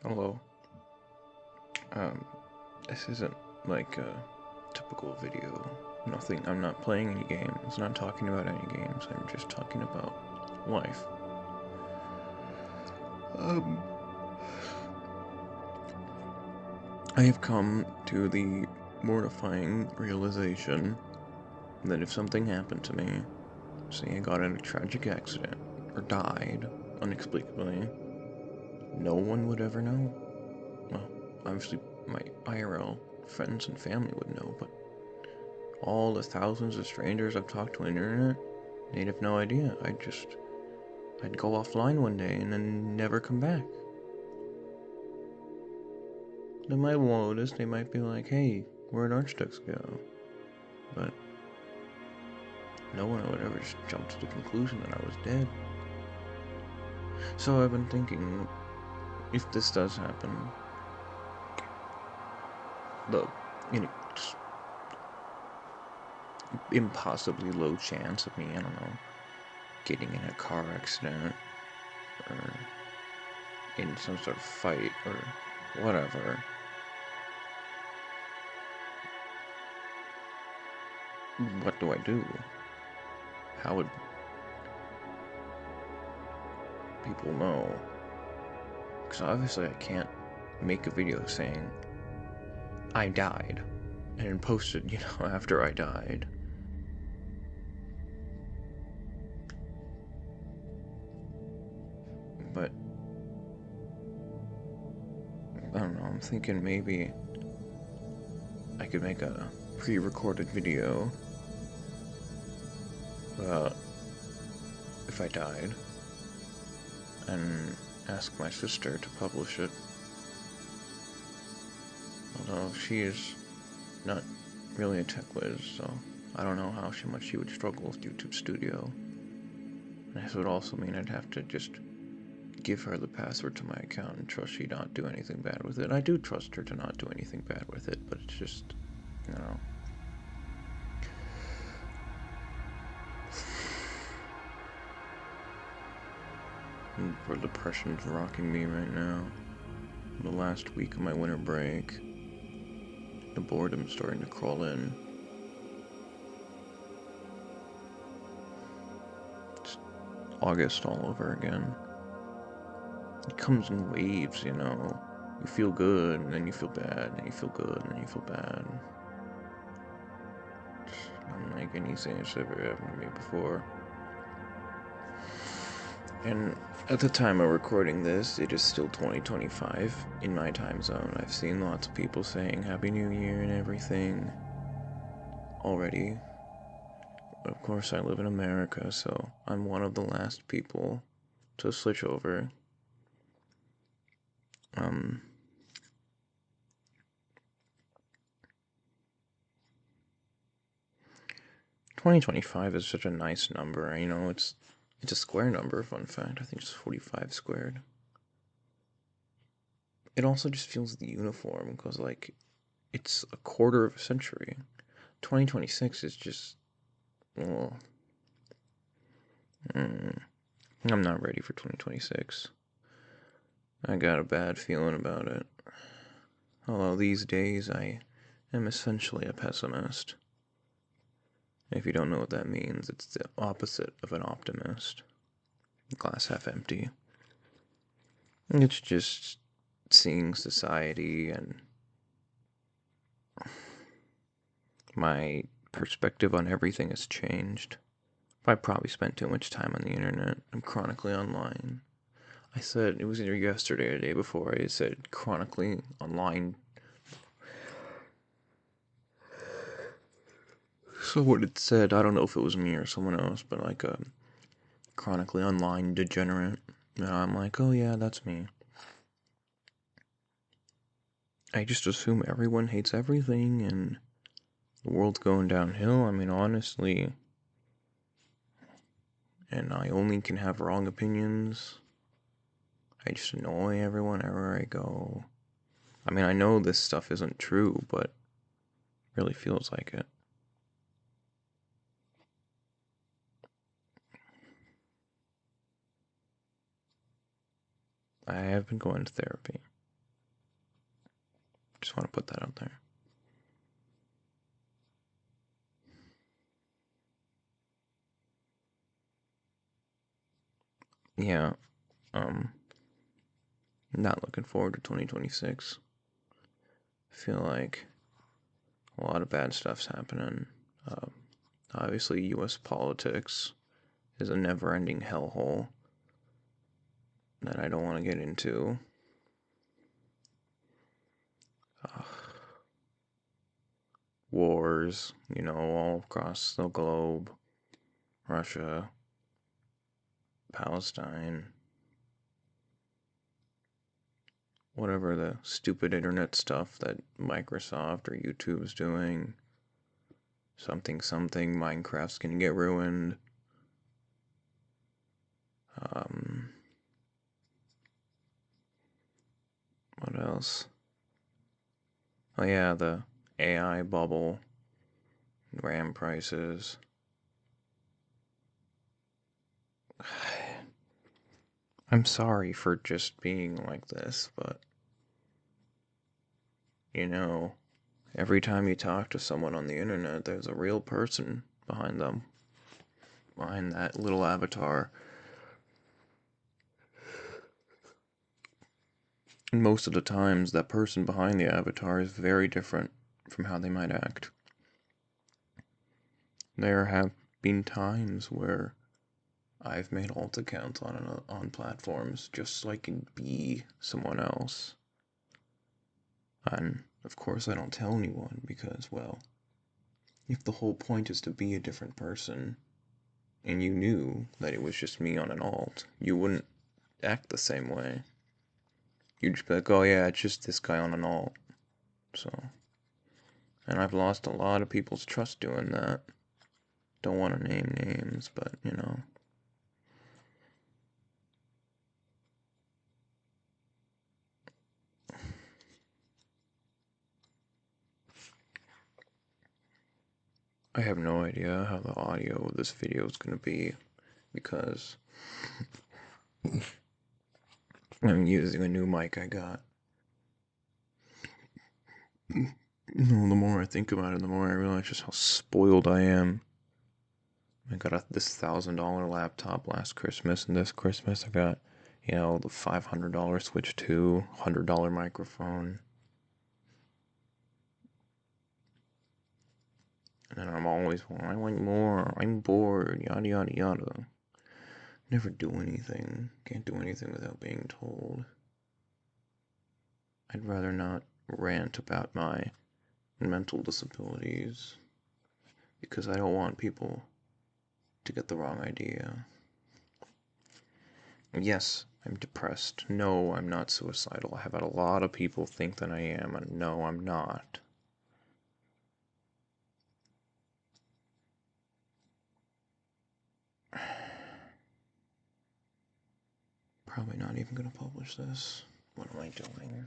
Hello. Um, this isn't like a typical video. Nothing. I'm not playing any games. Not talking about any games. I'm just talking about life. Um, I have come to the mortifying realization that if something happened to me, say I got in a tragic accident or died unexplicably, no one would ever know. Well, obviously my IRL friends and family would know, but all the thousands of strangers I've talked to on the internet, they'd have no idea. I'd go offline one day and then never come back. They might notice, they might be like, hey, where'd Archducks go? But no one would ever just jump to the conclusion that I was dead. So I've been thinking, if this does happen, the just impossibly low chance of me, I don't know, getting in a car accident or in some sort of fight or whatever. What do I do? How would people know? Because obviously I can't make a video saying I died and post it, after I died. But I don't know, I'm thinking maybe I could make a pre-recorded video about if I died and ask my sister to publish it. Although she is not really a tech whiz, so I don't know how much she would struggle with YouTube Studio. And this would also mean I'd have to just give her the password to my account and trust she not do anything bad with it. I do trust her to not do anything bad with it, but it's just, you know. For depression's rocking me right now. The last week of my winter break, the boredom's starting to crawl in. It's August all over again. It comes in waves, you know. You feel good, and then you feel bad, and then you feel good, and then you feel bad. It's unlike anything that's ever happened to me before. And at the time of recording this, it is still 2025 in my time zone. I've seen lots of people saying Happy New Year and everything already. Of course, I live in America, so I'm one of the last people to switch over. 2025 is such a nice number, it's a square number, fun fact. I think it's 45 squared. It also just feels the uniform, because, like, it's a quarter of a century. 2026 is just, well, I'm not ready for 2026. I got a bad feeling about it. Although these days I am essentially a pessimist. If you don't know what that means, it's the opposite of an optimist. Glass half empty. It's just seeing society and my perspective on everything has changed. I probably spent too much time on the internet. I'm chronically online. I said, it was either yesterday or the day before, I said chronically online. So what it said, I don't know if it was me or someone else, but like a chronically online degenerate. And I'm like, oh yeah, that's me. I just assume everyone hates everything and the world's going downhill. I mean, honestly, and I only can have wrong opinions. I just annoy everyone wherever I go. I mean, I know this stuff isn't true, but it really feels like it. I have been going to therapy. just want to put that out there. Yeah, not looking forward to 2026. I feel like a lot of bad stuff's happening. Uh, Obviously, U.S. politics is a never-ending hellhole that I don't want to get into. Uh, Wars, all across the globe. Russia, Palestine, whatever the stupid internet stuff that Microsoft or YouTube's doing. Something, Minecraft's gonna get ruined. Um, what else? Oh yeah, the AI bubble, RAM prices. I'm sorry for just being like this, but you know, every time you talk to someone on the internet, there's a real person behind them, behind that little avatar. And most of the times, that person behind the avatar is very different from how they might act. There have been times where I've made alt accounts on platforms just so I can be someone else. And of course, I don't tell anyone because, well, if the whole point is to be a different person, and you knew that it was just me on an alt, you wouldn't act the same way. You'd just be like, oh yeah, it's just this guy on an alt. So, and I've lost a lot of people's trust doing that. Don't want to name names, but I have no idea how the audio of this video is going to be because I'm using a new mic I got. The more I think about it, the more I realize just how spoiled I am. I got this $1,000 laptop last Christmas, and this Christmas I got, the $500 Switch 2, $100 microphone. And I'm always, I want more, I'm bored, yada yada yada. Never do anything. Can't do anything without being told. I'd rather not rant about my mental disabilities because I don't want people to get the wrong idea. Yes, I'm depressed. No, I'm not suicidal. I have had a lot of people think that I am, and no, I'm not. Probably not even gonna publish this. What am I doing?